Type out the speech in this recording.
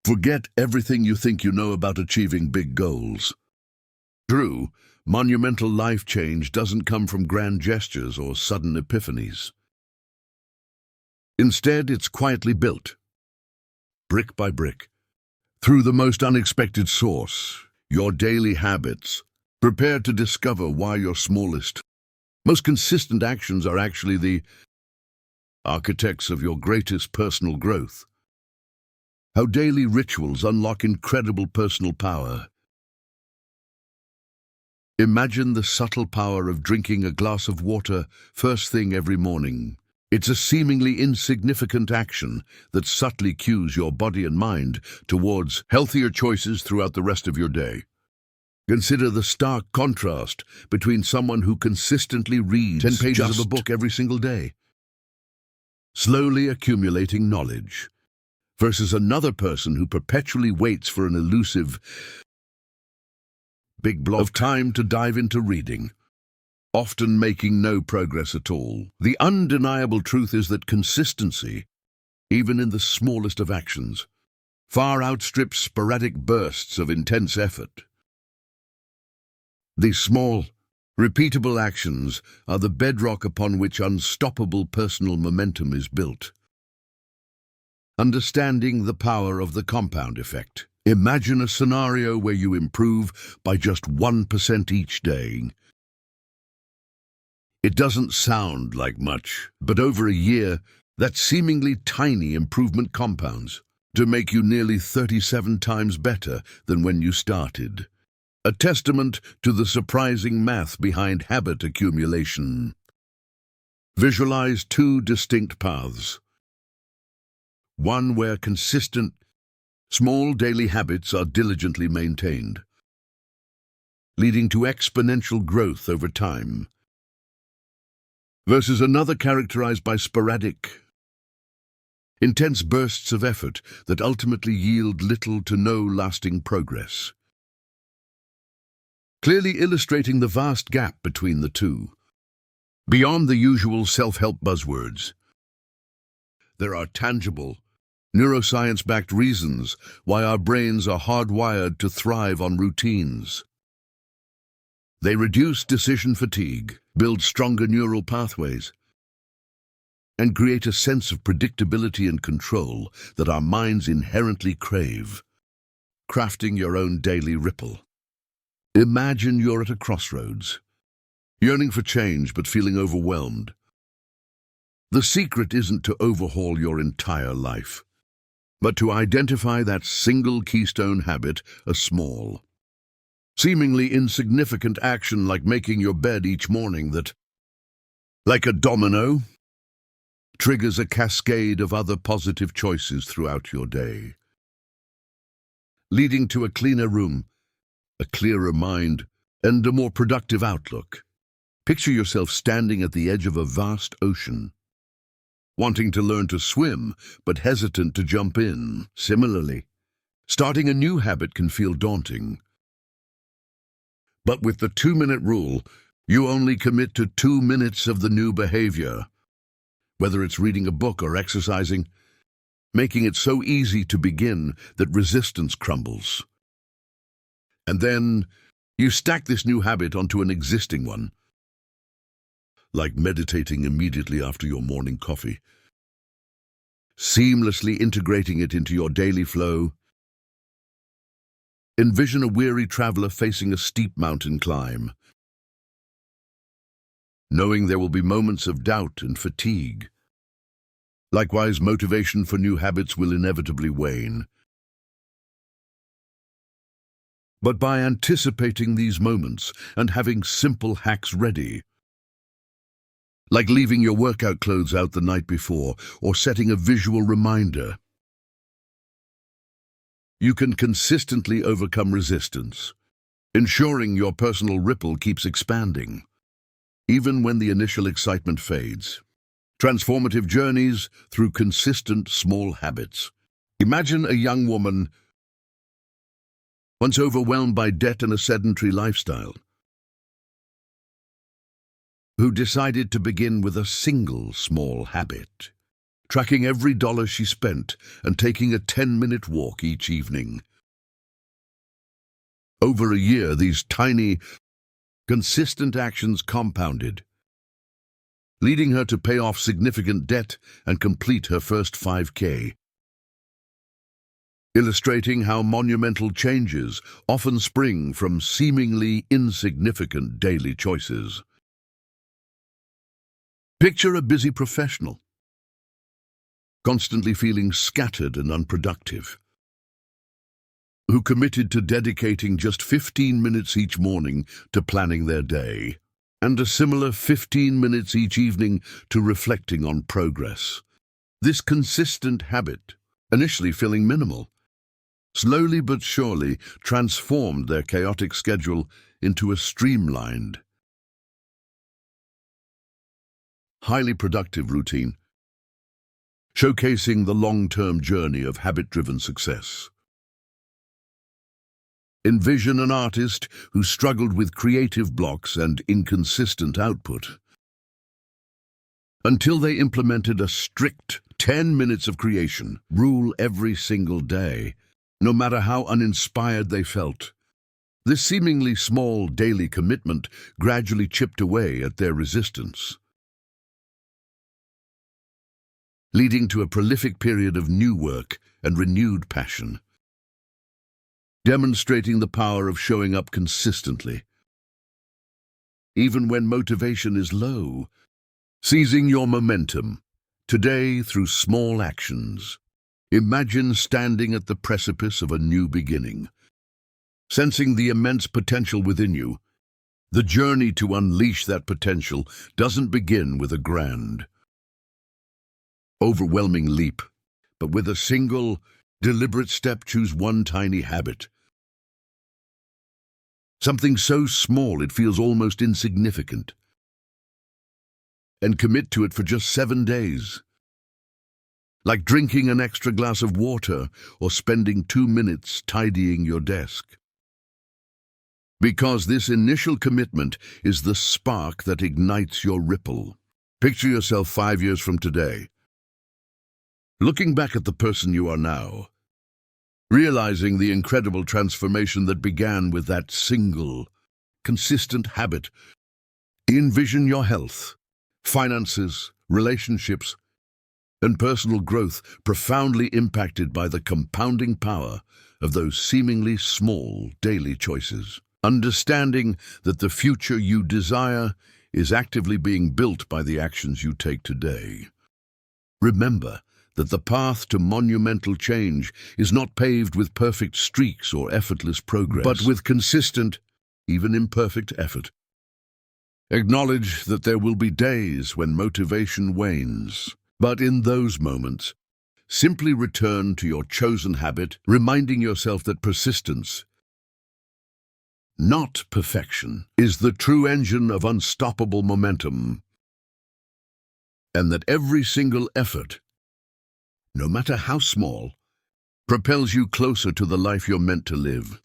Forget everything you think you know about achieving big goals. True, monumental life change doesn't come from grand gestures or sudden epiphanies. Instead, it's quietly built, brick by brick, through the most unexpected source, your daily habits. Prepare to discover why your smallest, most consistent actions are actually the architects of your greatest personal growth. How daily rituals unlock incredible personal power. Imagine the subtle power of drinking a glass of water first thing every morning. It's a seemingly insignificant action that subtly cues your body and mind towards healthier choices throughout the rest of your day. Consider the stark contrast between someone who consistently reads 10 pages of a book every single day, slowly accumulating knowledge, versus another person who perpetually waits for an elusive big block of time to dive into reading, often making no progress at all. The undeniable truth is that consistency, even in the smallest of actions, far outstrips sporadic bursts of intense effort. These small, repeatable actions are the bedrock upon which unstoppable personal momentum is built. Understanding the power of the compound effect. Imagine a scenario where you improve by just 1% each day. It doesn't sound like much, but over a year, that seemingly tiny improvement compounds to make you nearly 37 times better than when you started. A testament to the surprising math behind habit accumulation. Visualize two distinct paths. One where consistent, small daily habits are diligently maintained, leading to exponential growth over time, versus another characterized by sporadic, intense bursts of effort that ultimately yield little to no lasting progress. Clearly illustrating the vast gap between the two. Beyond the usual self-help buzzwords, there are tangible, neuroscience-backed reasons why our brains are hardwired to thrive on routines. They reduce decision fatigue, build stronger neural pathways, and create a sense of predictability and control that our minds inherently crave. Crafting your own daily ripple. Imagine you're at a crossroads, yearning for change but feeling overwhelmed. The secret isn't to overhaul your entire life, but to identify that single keystone habit, a small, seemingly insignificant action like making your bed each morning that, like a domino, triggers a cascade of other positive choices throughout your day, leading to a cleaner room, a clearer mind, and a more productive outlook. Picture yourself standing at the edge of a vast ocean, wanting to learn to swim, but hesitant to jump in. Similarly, starting a new habit can feel daunting. But with the 2-minute rule, you only commit to 2 minutes of the new behavior, whether it's reading a book or exercising, making it so easy to begin that resistance crumbles. And then you stack this new habit onto an existing one, like meditating immediately after your morning coffee, seamlessly integrating it into your daily flow. Envision a weary traveler facing a steep mountain climb, knowing there will be moments of doubt and fatigue. Likewise, motivation for new habits will inevitably wane. But by anticipating these moments and having simple hacks ready, like leaving your workout clothes out the night before or setting a visual reminder, you can consistently overcome resistance, ensuring your personal ripple keeps expanding, even when the initial excitement fades. Transformative journeys through consistent small habits. Imagine a young woman once overwhelmed by debt and a sedentary lifestyle, who decided to begin with a single small habit, tracking every dollar she spent and taking a 10-minute walk each evening. Over a year, these tiny, consistent actions compounded, leading her to pay off significant debt and complete her first 5K, illustrating how monumental changes often spring from seemingly insignificant daily choices. Picture a busy professional, constantly feeling scattered and unproductive, who committed to dedicating just 15 minutes each morning to planning their day, and a similar 15 minutes each evening to reflecting on progress. This consistent habit, initially feeling minimal, slowly but surely transformed their chaotic schedule into a streamlined, highly productive routine, showcasing the long-term journey of habit-driven success. Envision an artist who struggled with creative blocks and inconsistent output, until they implemented a strict 10 minutes of creation rule every single day, no matter how uninspired they felt. This seemingly small daily commitment gradually chipped away at their resistance, leading to a prolific period of new work and renewed passion, demonstrating the power of showing up consistently, even when motivation is low, seizing your momentum, today through small actions. Imagine standing at the precipice of a new beginning, sensing the immense potential within you. The journey to unleash that potential doesn't begin with a grand, overwhelming leap, but with a single, deliberate step. Choose one tiny habit, something so small it feels almost insignificant, and commit to it for just 7 days. Like drinking an extra glass of water or spending 2 minutes tidying your desk. Because this initial commitment is the spark that ignites your ripple. Picture yourself 5 years from today, looking back at the person you are now, realizing the incredible transformation that began with that single, consistent habit. Envision your health, finances, relationships, and personal growth profoundly impacted by the compounding power of those seemingly small daily choices. Understanding that the future you desire is actively being built by the actions you take today. Remember that the path to monumental change is not paved with perfect streaks or effortless progress, but with consistent, even imperfect effort. Acknowledge that there will be days when motivation wanes, but in those moments, simply return to your chosen habit, reminding yourself that persistence, not perfection, is the true engine of unstoppable momentum, and that every single effort, no matter how small, propels you closer to the life you're meant to live.